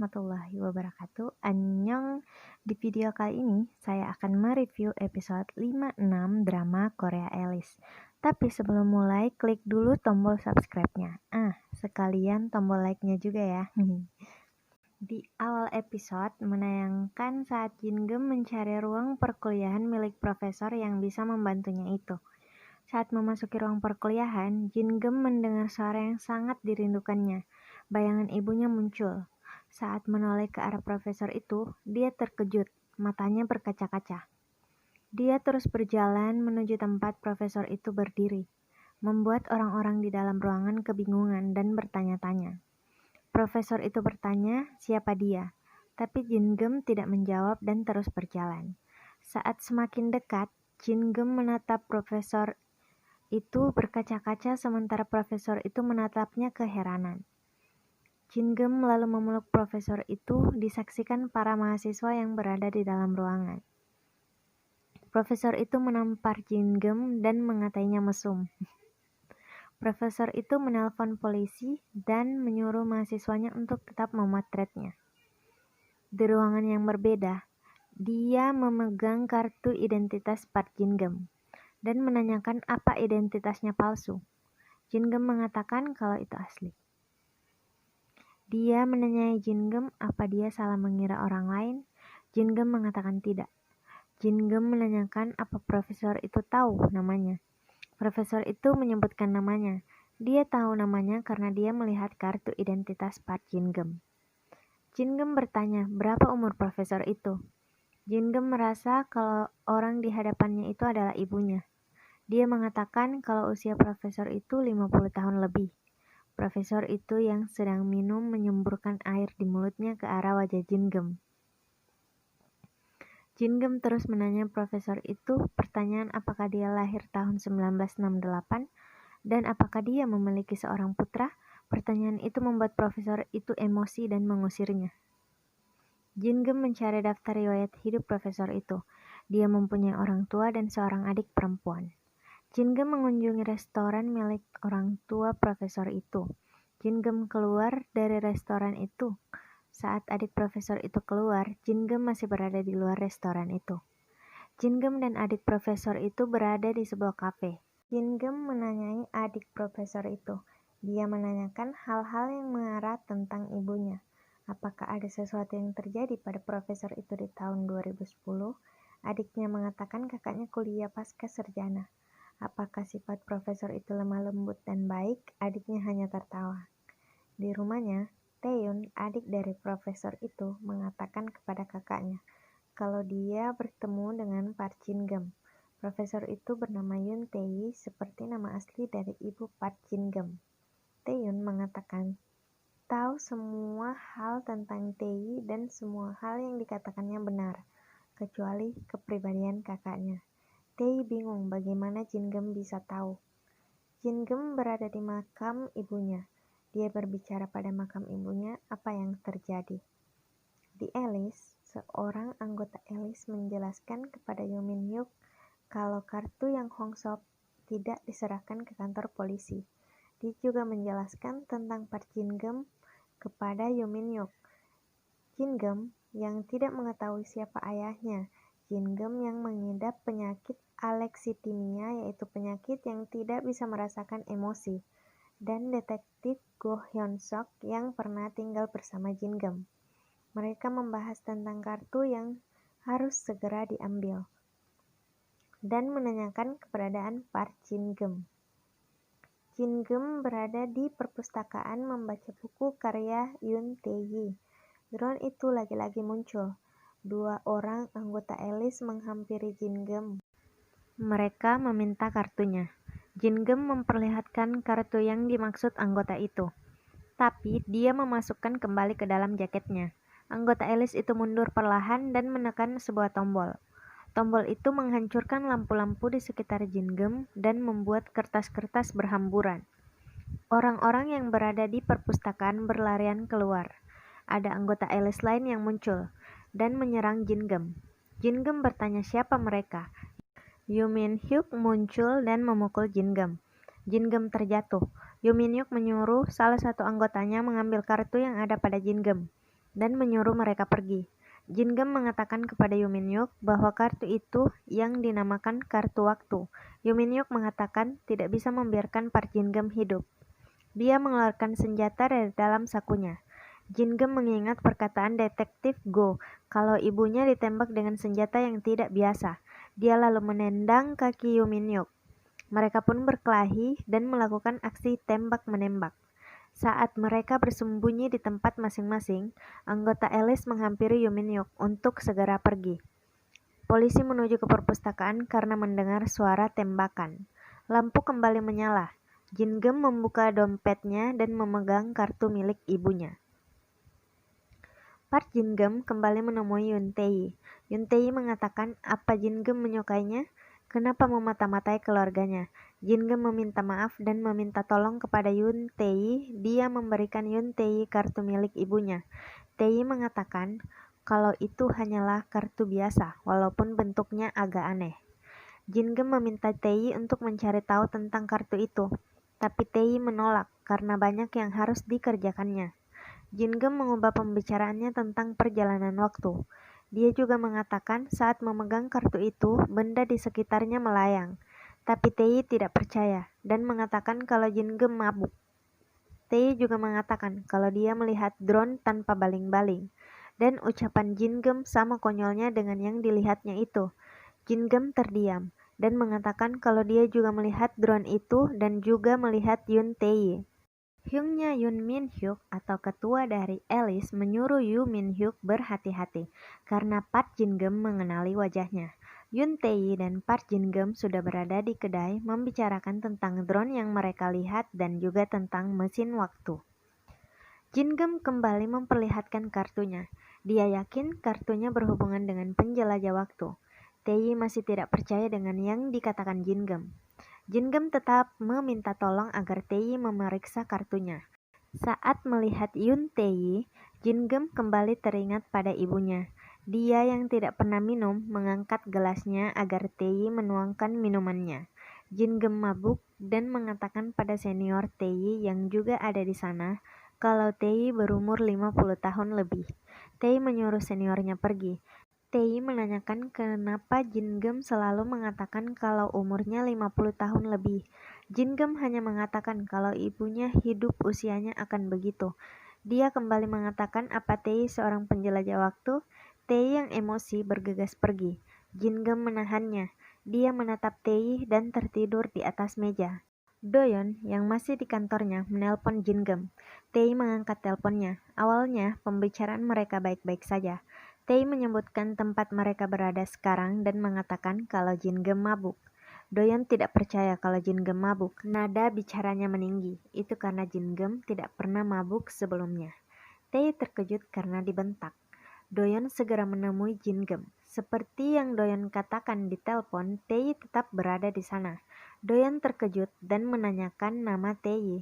warahmatullahi wabarakatuh. Annyeong. Di video kali ini saya akan mereview episode 56 drama Korea Alice. Tapi sebelum mulai, klik dulu tombol subscribe-nya. Sekalian tombol like-nya juga ya. Di awal episode menayangkan saat Jin-geum mencari ruang perkuliahan milik profesor yang bisa membantunya itu. Saat memasuki ruang perkuliahan, Jin-geum mendengar suara yang sangat dirindukannya. Bayangan ibunya muncul. Saat menoleh ke arah profesor itu, dia terkejut, matanya berkaca-kaca. Dia terus berjalan menuju tempat profesor itu berdiri, membuat orang-orang di dalam ruangan kebingungan dan bertanya-tanya. Profesor itu bertanya siapa dia, tapi Jin-geum tidak menjawab dan terus berjalan. Saat semakin dekat, Jin-geum menatap profesor itu berkaca-kaca sementara profesor itu menatapnya keheranan. Jin-geum lalu memeluk profesor itu disaksikan para mahasiswa yang berada di dalam ruangan. Profesor itu menampar Jin-geum dan mengatainya mesum. Profesor itu menelpon polisi dan menyuruh mahasiswanya untuk tetap memotretnya. Di ruangan yang berbeda, dia memegang kartu identitas Park Jin-geum dan menanyakan apa identitasnya palsu. Jin-geum mengatakan kalau itu asli. Dia menanyai Jin-geum apa dia salah mengira orang lain. Jin-geum mengatakan tidak. Jin-geum menanyakan apa profesor itu tahu namanya. Profesor itu menyebutkan namanya. Dia tahu namanya karena dia melihat kartu identitas Park Jin-geum. Jin-geum bertanya berapa umur profesor itu. Jin-geum merasa kalau orang di hadapannya itu adalah ibunya. Dia mengatakan kalau usia profesor itu 50 tahun lebih. Profesor itu yang sedang minum menyemburkan air di mulutnya ke arah wajah Jin-geum. Jin-geum terus menanya profesor itu pertanyaan apakah dia lahir tahun 1968 dan apakah dia memiliki seorang putra. Pertanyaan itu membuat profesor itu emosi dan mengusirnya. Jin-geum mencari daftar riwayat hidup profesor itu. Dia mempunyai orang tua dan seorang adik perempuan. Jin-geum mengunjungi restoran milik orang tua profesor itu. Jin-geum keluar dari restoran itu. Saat adik profesor itu keluar, Jin-geum masih berada di luar restoran itu. Jin-geum dan adik profesor itu berada di sebuah kafe. Jin-geum menanyai adik profesor itu. Dia menanyakan hal-hal yang mengarah tentang ibunya. Apakah ada sesuatu yang terjadi pada profesor itu di tahun 2010? Adiknya mengatakan kakaknya kuliah pasca sarjana. Apakah sifat profesor itu lemah lembut dan baik? Adiknya hanya tertawa. Di rumahnya, Taehyun, adik dari profesor itu, mengatakan kepada kakaknya kalau dia bertemu dengan Park Jin-geum. Profesor itu bernama Yoon Tae-hee seperti nama asli dari ibu Park Jin-geum. Taehyun mengatakan tahu semua hal tentang Tae-hee dan semua hal yang dikatakannya benar, kecuali kepribadian kakaknya. Tae bingung bagaimana Jin-geum bisa tahu. Jin-geum berada di makam ibunya. Dia berbicara pada makam ibunya apa yang terjadi. Di Alice, seorang anggota Alice menjelaskan kepada Yoo Min-hyuk kalau kartu yang Hong-sop tidak diserahkan ke kantor polisi. Dia juga menjelaskan tentang Park Jin-geum kepada Yoo Min-hyuk. Jin-geum yang tidak mengetahui siapa ayahnya. Jin-geum yang mengidap penyakit alexithymia, yaitu penyakit yang tidak bisa merasakan emosi, dan detektif Go Hyun-sok yang pernah tinggal bersama Jin-geum. Mereka membahas tentang kartu yang harus segera diambil dan menanyakan keberadaan Park Jin-geum. Jin-geum berada di perpustakaan membaca buku karya Yoon Tae-hee. Drone itu lagi-lagi muncul. 2 orang anggota Alice menghampiri Jin-geum. Mereka meminta kartunya. Jin-geum memperlihatkan kartu yang dimaksud anggota itu. Tapi dia memasukkan kembali ke dalam jaketnya. Anggota Alice itu mundur perlahan dan menekan sebuah tombol. Tombol itu menghancurkan lampu-lampu di sekitar Jin-geum dan membuat kertas-kertas berhamburan. Orang-orang yang berada di perpustakaan berlarian keluar. Ada anggota Alice lain yang muncul dan menyerang Jin-geum. Jin-geum bertanya siapa mereka. Yoo Min-hyuk muncul dan memukul Jin-geum. Jin-geum terjatuh. Yoo Min-hyuk menyuruh salah satu anggotanya mengambil kartu yang ada pada Jin-geum. dan menyuruh mereka pergi. Jin-gem mengatakan kepada Yumin-yuk bahwa kartu itu yang dinamakan kartu waktu. Yumin-yuk mengatakan tidak bisa membiarkan Park Jin-gem hidup. Dia mengeluarkan senjata dari dalam sakunya. Jin-gem mengingat perkataan detektif Go kalau ibunya ditembak dengan senjata yang tidak biasa. Dia lalu menendang kaki Yumin-yuk. Mereka pun berkelahi dan melakukan aksi tembak-menembak. Saat mereka bersembunyi di tempat masing-masing, anggota Alice menghampiri Yumin-yuk untuk segera pergi. Polisi menuju ke perpustakaan karena mendengar suara tembakan. Lampu kembali menyala. Jin-gem membuka dompetnya dan memegang kartu milik ibunya. Park Jin-gem kembali menemui Yun Tae. Yun Tae mengatakan apa Jin-gem menyukainya, kenapa memata-matai keluarganya. Jin-gem meminta maaf dan meminta tolong kepada Yun Tae. Dia memberikan Yun Tae kartu milik ibunya. Tae mengatakan kalau itu hanyalah kartu biasa, walaupun bentuknya agak aneh. Jin-gem meminta Tae untuk mencari tahu tentang kartu itu, tapi Tae menolak karena banyak yang harus dikerjakannya. Jin-gem mengubah pembicaraannya tentang perjalanan waktu. Dia juga mengatakan saat memegang kartu itu, benda di sekitarnya melayang. Tapi Tae tidak percaya dan mengatakan kalau Jin-gem mabuk. Tae juga mengatakan kalau dia melihat drone tanpa baling-baling. Dan ucapan Jin-gem sama konyolnya dengan yang dilihatnya itu. Jin-gem terdiam dan mengatakan kalau dia juga melihat drone itu dan juga melihat Yun Tae. Hyungnya Yun Min-hyuk atau ketua dari Alice menyuruh Yu Min-hyuk berhati-hati karena Park Jin-gem mengenali wajahnya. Yun Tae dan Park Jin-gem sudah berada di kedai membicarakan tentang drone yang mereka lihat dan juga tentang mesin waktu. Jin-gem kembali memperlihatkan kartunya. Dia yakin kartunya berhubungan dengan penjelajah waktu. Tae masih tidak percaya dengan yang dikatakan Jin-gem. Jin-gem tetap meminta tolong agar Tae memeriksa kartunya. Saat melihat Yun Tae, Jin-gem kembali teringat pada ibunya. Dia yang tidak pernah minum mengangkat gelasnya agar Tae menuangkan minumannya. Jin-gem mabuk dan mengatakan pada senior Tae yang juga ada di sana kalau Tae berumur 50 tahun lebih. Tae menyuruh seniornya pergi. Tae menanyakan kenapa Jin-gem selalu mengatakan kalau umurnya 50 tahun lebih. Jin-gem hanya mengatakan kalau ibunya hidup usianya akan begitu. Dia kembali mengatakan apa Tae seorang penjelajah waktu. Tae yang emosi bergegas pergi. Jin-gem menahannya. Dia menatap Tae dan tertidur di atas meja. Doyeon yang masih di kantornya menelpon Jin-gem. Tae mengangkat teleponnya. Awalnya pembicaraan mereka baik-baik saja. Tae menyebutkan tempat mereka berada sekarang dan mengatakan kalau Jin-gem mabuk. Doyeon tidak percaya kalau Jin-gem mabuk. Nada bicaranya meninggi. Itu karena Jin-gem tidak pernah mabuk sebelumnya. Tae terkejut karena dibentak. Doyeon segera menemui Jin-gem. Seperti yang Doyeon katakan di telepon, Tae tetap berada di sana. Doyeon terkejut dan menanyakan nama Tae.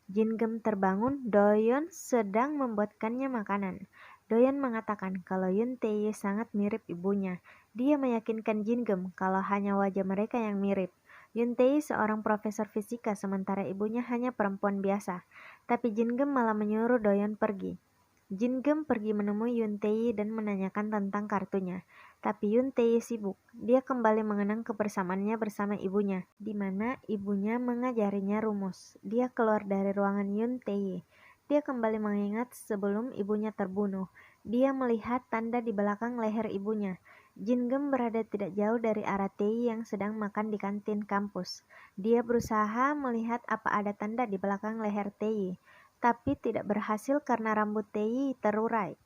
Jin-gem terbangun. Doyeon sedang membuatkannya makanan. Doyeon mengatakan kalau Yun Tae sangat mirip ibunya. Dia meyakinkan Jin-gem kalau hanya wajah mereka yang mirip. Yun Tae seorang profesor fisika sementara ibunya hanya perempuan biasa. Tapi Jin-gem malah menyuruh Doyeon pergi. Jin-gem pergi menemui Yun Tae dan menanyakan tentang kartunya. Tapi Yun Tae sibuk. Dia kembali mengenang kebersamaannya bersama ibunya, di mana ibunya mengajarinya rumus. Dia keluar dari ruangan Yun Tae. Dia kembali mengingat sebelum ibunya terbunuh. Dia melihat tanda di belakang leher ibunya. Jin-gem berada tidak jauh dari arah Tae yang sedang makan di kantin kampus. Dia berusaha melihat apa ada tanda di belakang leher Tae, tapi tidak berhasil karena rambut Tae terurai.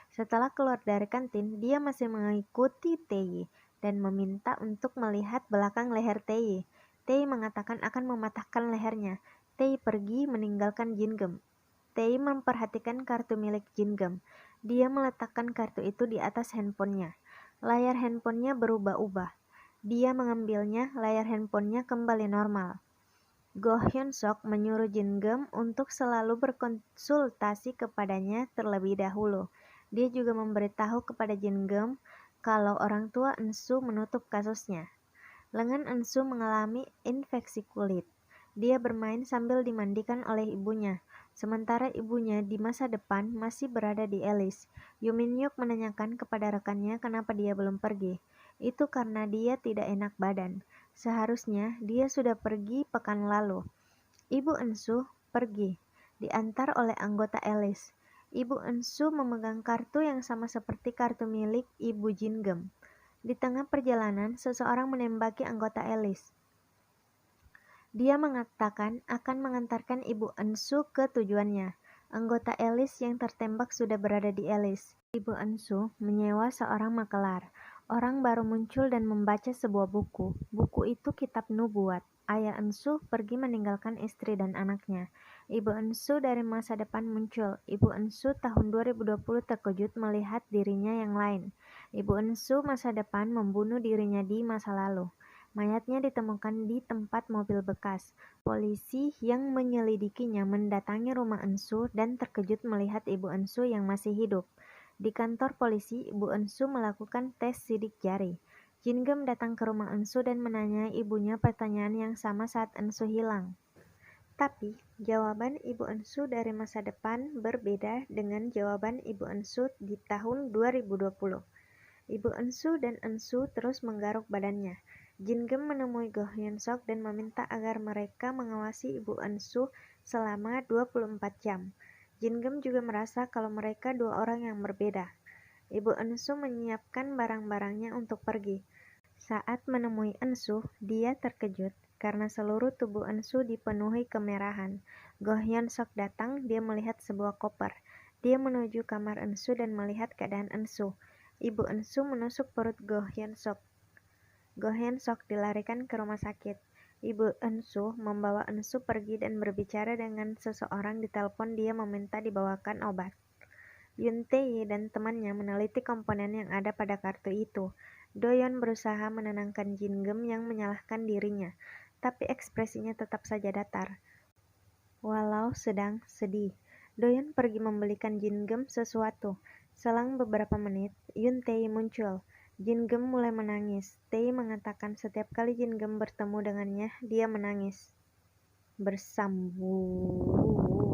Setelah keluar dari kantin, dia masih mengikuti Tae dan meminta untuk melihat belakang leher Tae. Tae mengatakan akan mematahkan lehernya. Tae pergi meninggalkan Jin-gem. Tae memperhatikan kartu milik Jin-gem. Dia meletakkan kartu itu di atas handphonenya. Layar handphonenya berubah-ubah. Dia mengambilnya, layar handphonenya kembali normal. Go Hyun-sok menyuruh Jin-gem untuk selalu berkonsultasi kepadanya terlebih dahulu. Dia juga memberitahu kepada Jin-gem kalau orang tua Ensu menutup kasusnya. Lengan Ensu mengalami infeksi kulit. Dia bermain sambil dimandikan oleh ibunya. sementara ibunya di masa depan masih berada di Alice. Yu Min-hyuk menanyakan kepada rekannya kenapa dia belum pergi. Itu karena dia tidak enak badan. Seharusnya dia sudah pergi pekan lalu. Ibu Ensu pergi, diantar oleh anggota Alice. Ibu Ensu memegang kartu yang sama seperti kartu milik Ibu Jingem. Di tengah perjalanan, seseorang menembaki anggota Alice. Dia mengatakan akan mengantarkan Ibu Ensu ke tujuannya. Anggota Alice yang tertembak sudah berada di Alice. Ibu Ensu menyewa seorang makelar. Orang baru muncul dan membaca sebuah buku. Buku itu kitab nubuat. Ayah Ensu pergi meninggalkan istri dan anaknya. Ibu Ensu dari masa depan muncul. Ibu Ensu tahun 2020 terkejut melihat dirinya yang lain. Ibu Ensu masa depan membunuh dirinya di masa lalu. Mayatnya ditemukan di tempat mobil bekas. Polisi yang menyelidikinya mendatangi rumah Ensu dan terkejut melihat Ibu Ensu yang masih hidup. Di kantor polisi, Ibu Ensu melakukan tes sidik jari. Jingem datang ke rumah Ensu dan menanyai ibunya pertanyaan yang sama saat Ensu hilang. Tapi, jawaban Ibu Ensu dari masa depan berbeda dengan jawaban Ibu Ensu di tahun 2020. Ibu Ensu dan Ensu terus menggaruk badannya. Jingem menemui Go Hyun Sok dan meminta agar mereka mengawasi Ibu Ensu selama 24 jam. Jingem juga merasa kalau mereka dua orang yang berbeda. Ibu Ensu menyiapkan barang-barangnya untuk pergi. Saat menemui Ensu, dia terkejut karena seluruh tubuh Ensu dipenuhi kemerahan. Go Hyun Sok datang, dia melihat sebuah koper. Dia menuju kamar Ensu dan melihat keadaan Ensu. Ibu Ensu menusuk perut Go Hyun Sok. Go Hyun Sok dilarikan ke rumah sakit. Ibu Ensu membawa Ensu pergi dan berbicara dengan seseorang di telepon. Dia meminta dibawakan obat. Yoon Tae dan temannya meneliti komponen yang ada pada kartu itu. Doyeon berusaha menenangkan Jingem yang menyalahkan dirinya, tapi ekspresinya tetap saja datar. Walau sedang sedih, Doyeon pergi membelikan Jingem sesuatu. Selang beberapa menit, Yoon Tae muncul. Jingem mulai menangis. Tae mengatakan setiap kali Jingem bertemu dengannya, dia menangis. Bersambung.